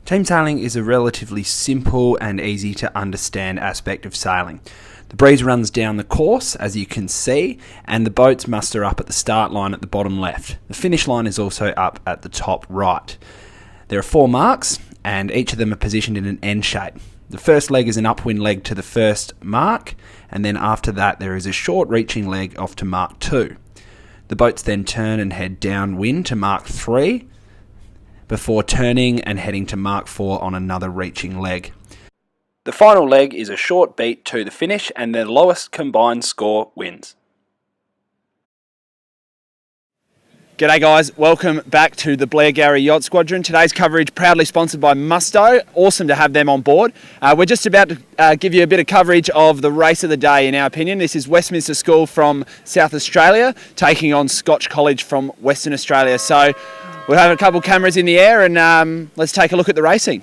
Team sailing is a relatively simple and easy to understand aspect of sailing. The breeze runs down the course, as you can see, and the boats muster up at the start line at the bottom left. The finish line is also up at the top right. There are 4 marks, and each of them are positioned in an N shape. The first leg is an upwind leg to the first mark, and then after that there is a short reaching leg off to mark 2. The boats then turn and head downwind to mark 3, before turning and heading to mark 4 on another reaching leg. The final leg is a short beat to the finish, and the lowest combined score wins. G'day guys, welcome back to the Blairgowrie Yacht Squadron. Today's coverage proudly sponsored by Musto. Awesome to have them on board. We're just about to give you a bit of coverage of the race of the day in our opinion. This is Westminster School from South Australia taking on Scotch College from Western Australia. So we'll have a couple cameras in the air and let's take a look at the racing.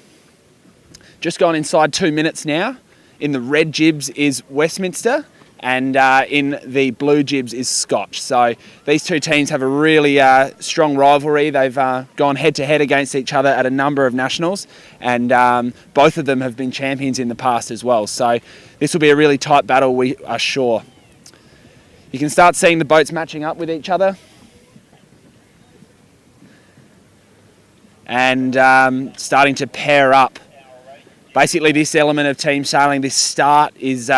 Just gone inside 2 minutes now. In the red jibs is Westminster, and in the blue jibs is Scotch. So these two teams have a really strong rivalry. They've gone head to head against each other at a number of nationals, and both of them have been champions in the past as well. So this will be a really tight battle, we are sure. You can start seeing the boats matching up with each other. And starting to pair up. Basically this element of team sailing, this start is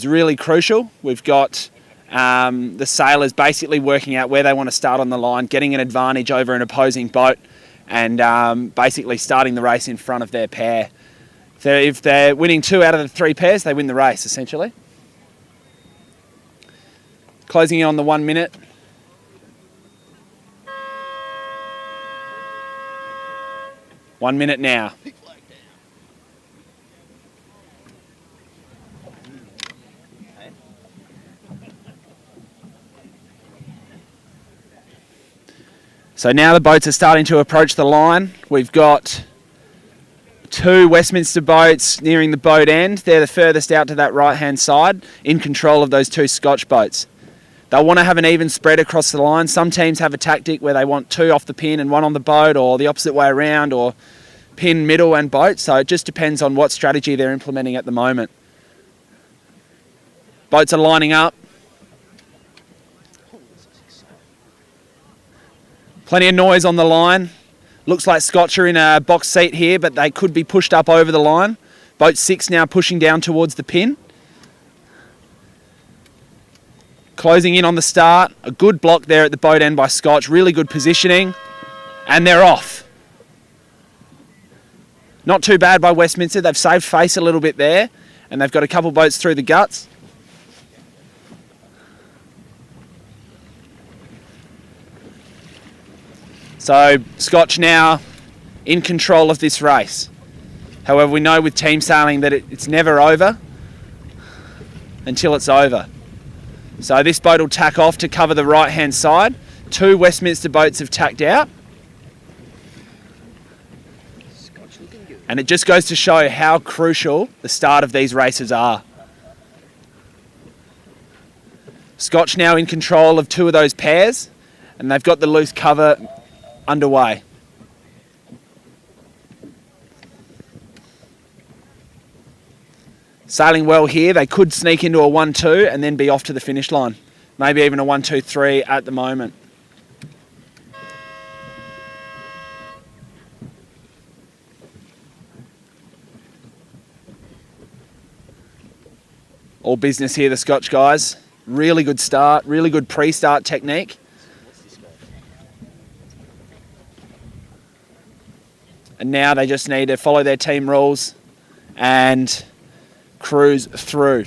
really crucial. We've got the sailors basically working out where they want to start on the line, getting an advantage over an opposing boat, and basically starting the race in front of their pair. If they're winning 2 out of the 3 pairs, they win the race, essentially. Closing in on the 1 minute. One minute now. So now the boats are starting to approach the line. We've got 2 Westminster boats nearing the boat end. They're the furthest out to that right-hand side, in control of those 2 Scotch boats. They'll want to have an even spread across the line. Some teams have a tactic where they want 2 off the pin and 1 on the boat, or the opposite way around, or pin, middle and boat. So it just depends on what strategy they're implementing at the moment. Boats are lining up. Plenty of noise on the line. Looks like Scotch are in a box seat here, but they could be pushed up over the line. Boat 6 now pushing down towards the pin. Closing in on the start. A good block there at the boat end by Scotch. Really good positioning. And they're off. Not too bad by Westminster. They've saved face a little bit there. And they've got a couple boats through the guts. So Scotch now in control of this race. However, we know with team sailing that it's never over until it's over. So this boat will tack off to cover the right-hand side. 2 Westminster boats have tacked out. And it just goes to show how crucial the start of these races are. Scotch now in control of 2 of those pairs, and they've got the loose cover underway. Sailing well here. They could sneak into a 1-2 and then be off to the finish line. Maybe even a 1-2-3 at the moment. All business here, the Scotch guys. Really good start, really good pre-start technique. And now they just need to follow their team rules and cruise through.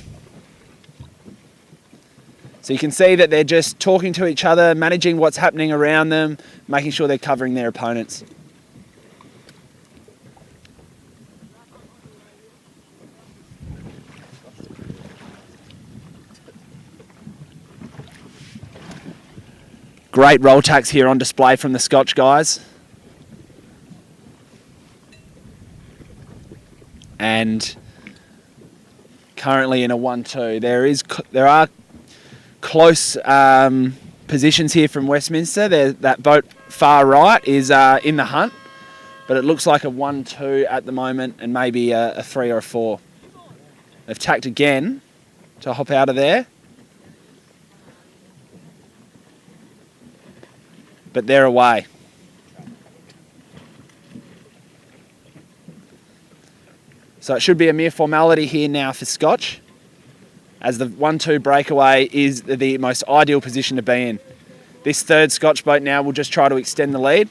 So you can see that they're just talking to each other, managing what's happening around them, making sure they're covering their opponents. Great roll tacks here on display from the Scotch guys. And currently in a 1-2. There are close positions here from Westminster. That boat far right is in the hunt, but it looks like a 1-2 at the moment and maybe a 3 or a 4. They've tacked again to hop out of there. But they're away. So it should be a mere formality here now for Scotch, as the 1-2 breakaway is the most ideal position to be in. This third Scotch boat now will just try to extend the lead.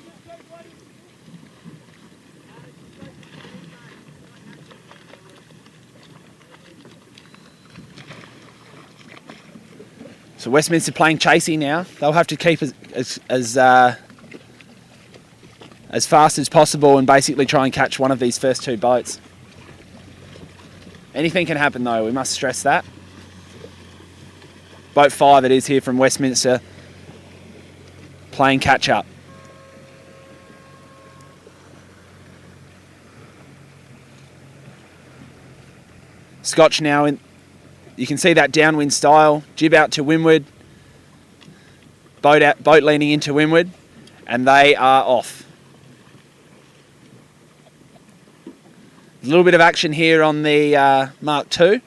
So Westminster playing chasey now. They'll have to keep as fast as possible and basically try and catch one of these first 2 boats. Anything can happen though, we must stress that. Boat 5 it is here from Westminster, playing catch up. Scotch now in. You can see that downwind style, jib out to windward, boat leaning into windward, and they are off. A little bit of action here on the Mark II,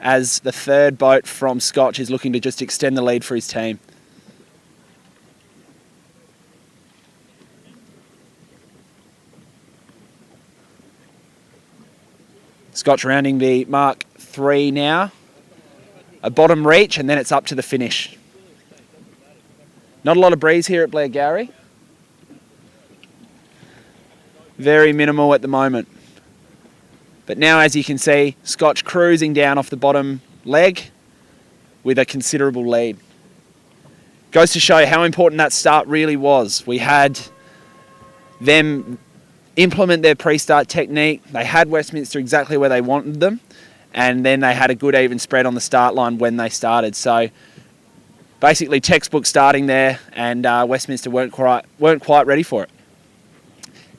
as the third boat from Scotch is looking to just extend the lead for his team. Scotch rounding the Mark III now. A bottom reach and then it's up to the finish. Not a lot of breeze here at Blairgowrie. Very minimal at the moment. But now, as you can see, Scotch cruising down off the bottom leg with a considerable lead. Goes to show how important that start really was. We had them implement their pre-start technique. They had Westminster exactly where they wanted them. And then they had a good even spread on the start line when they started. So basically textbook starting there, and Westminster weren't quite ready for it.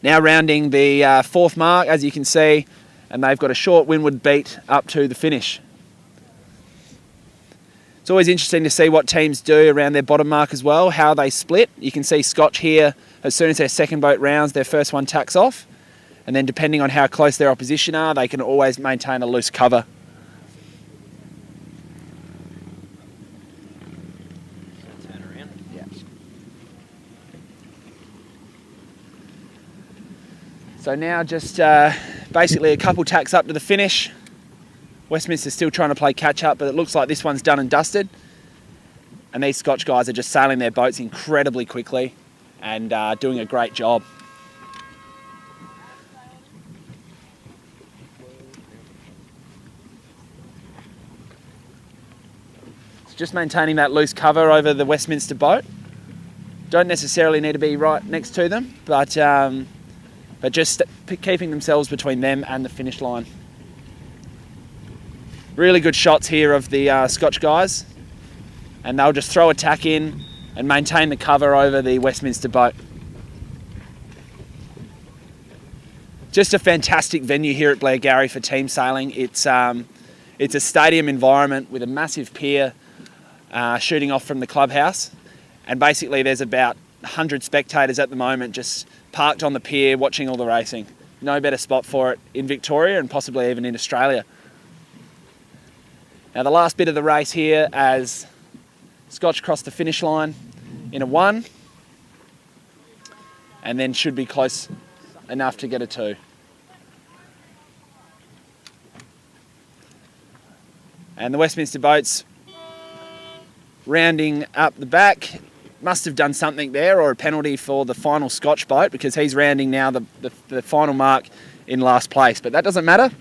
Now rounding the fourth mark, as you can see, and they've got a short windward beat up to the finish. It's always interesting to see what teams do around their bottom mark as well, how they split. You can see Scotch here, as soon as their second boat rounds, their first one tacks off. And then depending on how close their opposition are, they can always maintain a loose cover. Turn around. Yeah. So now just basically a couple tacks up to the finish. Westminster's still trying to play catch up, but it looks like this one's done and dusted. And these Scotch guys are just sailing their boats incredibly quickly and doing a great job. Just maintaining that loose cover over the Westminster boat. Don't necessarily need to be right next to them, but just keeping themselves between them and the finish line. Really good shots here of the Scotch guys, and they'll just throw a tack in and maintain the cover over the Westminster boat. Just a fantastic venue here at Blairgowrie for team sailing. It's a stadium environment with a massive pier shooting off from the clubhouse, and basically there's about 100 spectators at the moment just parked on the pier watching all the racing. No better spot for it in Victoria and possibly even in Australia. Now the last bit of the race here, as Scotch cross the finish line in a 1 and then should be close enough to get a 2. And the Westminster boats rounding up the back, must have done something there, or a penalty for the final Scotch boat, because he's rounding now the final mark in last place. But that doesn't matter.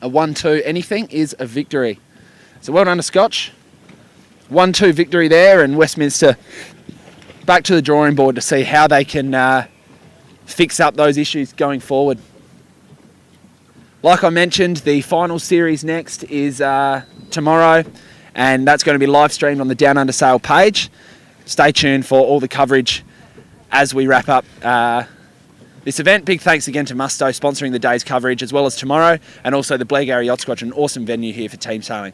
A 1-2 anything is a victory. So well done to Scotch. 1-2 victory there, and Westminster back to the drawing board to see how they can fix up those issues going forward. Like I mentioned, the final series next is tomorrow, and that's going to be live streamed on the Down Under Sail page. Stay tuned for all the coverage as we wrap up this event. Big thanks again to Musto sponsoring the day's coverage, as well as tomorrow, and also the Blairgowrie Yacht Squadron, awesome venue here for team sailing.